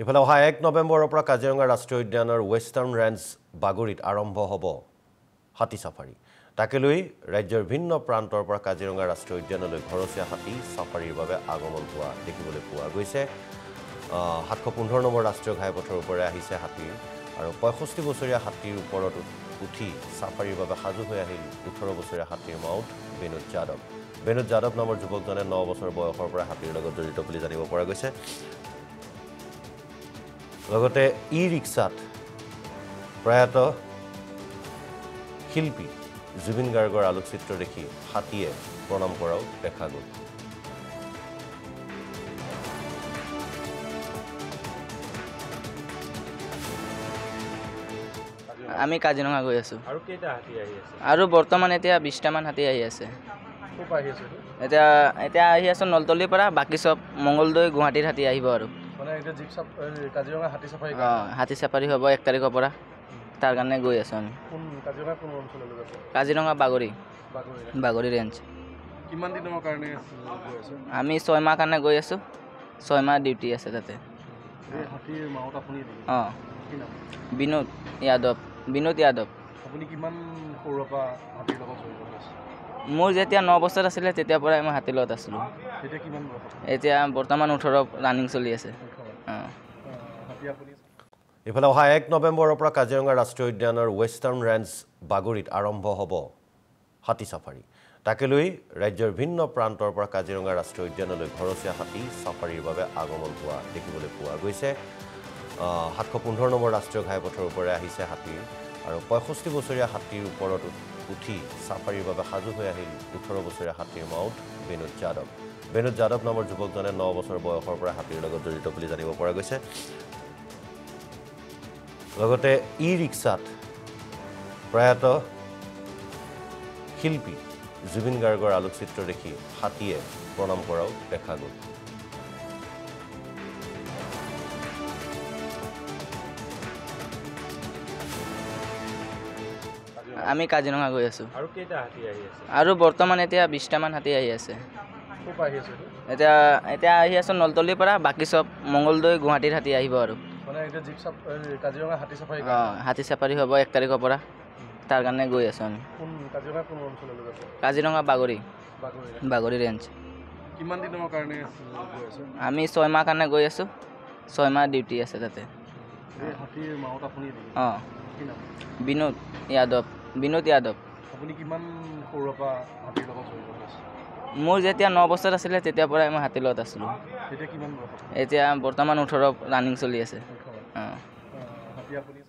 ইফালে অহা 1 নৱেম্বৰৰ পৰা কাজিৰঙা ৰাষ্ট্ৰীয় উদ্যানৰ ৱেষ্টাৰ্ণ ৰেঞ্জ বাগৰিত আৰম্ভ হ'ব হাতী সাফাৰী। তাকে লৈ ৰাজ্যৰ ভিন্ন প্ৰান্তৰ পৰা কাজিৰঙা ৰাষ্ট্ৰীয় উদ্যানলৈ ঘৰচীয়া হাতী সাফাৰীৰ বাবে আগমন হোৱা দেখিবলৈ পোৱা গৈছে। 715 নম্বৰ ৰাষ্ট্ৰীয় ঘাইপথৰ ওপৰে আহিছে হাতী আৰু 65 বছৰীয়া হাতীৰ ওপৰত উঠি সাফাৰীৰ বাবে সাজু হৈ আহিল 18 বছৰীয়া হাতীৰ মাউত বিনোদ যাদৱ। বিনোদ যাদৱ নামৰ যুৱকজনে 9 বছৰ বয়সৰ পৰা হাতীৰ লগত জড়িত বুলি জানিব পৰা গৈছে। লগতে ই-ৰিক্সাত প্ৰয়াত শিল্পী জুবিন গাৰ্গৰ আলোকচিত্ৰ দেখি হাতীয়ে প্ৰণাম কৰাও দেখা গ'ল। আমি কাজিৰঙা গৈ আছো আৰু কেইটা হাতী আহি আছে আৰু বৰ্তমান এতিয়া 20টা মান হাতী আহি আছে। খুব আহি আছে এতিয়া আহি আছে নলতলিৰ পৰা, বাকী সব মংগলদৈ গুৱাহাটীৰ হাতী আহিব আৰু মানে এতিয়া কাজিৰঙা হাতী সাফাৰী হাতী সাফাৰী হ'ব 1 তাৰিখৰ পৰা। তাৰ কাৰণে গৈ আছো আমি। কোন কাজিৰঙা কোন অঞ্চললৈ গৈছে? কাজিৰঙা বাগৰি ৰেঞ্জ। কিমান দিনৰ কাৰণে গৈ আছে? আমি 6 মাহ কাৰণে গৈ আছো। 6 মাহ ডিউটি আছে তাতে। এই হাতীৰ মাউত আপুনি কি নাম? বিনোদ যাদৱ। আপুনি কিমান সৰুৰ পৰা হাতীৰ লগত জড়িত হৈছে? মোৰ যেতিয়া 9 বছৰ আছিলে তেতিয়াৰ পৰাই মই হাতীৰ লগত আছিলোঁ। এতিয়া কিমান বয়স? এতিয়া বৰ্তমান 18 ৰানিং চলি আছে। হাতী আপুনি ইফালে অহা 1 নৱেম্বৰৰ পৰা কাজিৰঙা ৰাষ্ট্ৰীয় উদ্যানৰ ৱেষ্টাৰ্ণ ৰেঞ্জ বাগৰিত আৰম্ভ হ'ব হাতী সাফাৰী। তাকে লৈ ৰাজ্যৰ ভিন্ন প্ৰান্তৰ পৰা কাজিৰঙা ৰাষ্ট্ৰীয় উদ্যানলৈ ঘৰচীয়া হাতী সাফাৰীৰ বাবে আগমন হোৱা দেখিবলৈ পোৱা গৈছে। 715 নম্বৰ ৰাষ্ট্ৰীয় ঘাইপথৰ ওপৰে আহিছে হাতীৰ আৰু 65 বছৰীয়া হাতীৰ ওপৰত উঠি সাফাৰীৰ বাবে সাজু হৈ আহিল 18 বছৰীয়া হাতীৰ মাউত বিনোদ যাদৱ। বিনোদ যাদৱ নামৰ যুৱকজনে 9 বছৰ বয়সৰ পৰা হাতীৰ লগত জড়িত বুলি জানিব পৰা গৈছে। লগতে ই-ৰিক্সাত প্ৰয়াত শিল্পী জুবিন গাৰ্গৰ আলোকচিত্ৰ দেখি হাতীয়ে প্ৰণাম কৰাও দেখা গ'ল। আমি কাজিৰঙা গৈ আছো আৰু কেইটা হাতী আহি আছে আৰু বৰ্তমান এতিয়া 20টা মান হাতী আহি আছে। খুব আহি আছে এতিয়া আহি আছে নলতলিৰ পৰা, বাকী সব মংগলদৈ গুৱাহাটীৰ হাতী আহিব আৰু মানে এতিয়া কাজিৰঙা হাতী সাফাৰী হাতী সাফাৰী হ'ব 1 তাৰিখৰ পৰা। তাৰ কাৰণে গৈ আছো আমি। কোন কাজিৰঙা কোন অঞ্চললৈ গৈছে? কাজিৰঙা বাগৰি ৰেঞ্জ। কিমান দিনৰ কাৰণে গৈ আছে? আমি 6 মাহ কাৰণে গৈ আছো। 6 মাহ ডিউটি আছে তাতে। এই হাতীৰ মাউত আপুনি কি নাম? বিনোদ যাদৱ। আপুনি কিমান সৰুৰ পৰা হাতীৰ লগত জড়িত হৈছে? মোৰ যেতিয়া 9 বছৰ আছিলে তেতিয়াৰ পৰাই মই হাতীৰ লগত আছিলোঁ। এতিয়া কিমান বয়স? এতিয়া বৰ্তমান 18 ৰানিং চলি আছে। হাতী আপুনি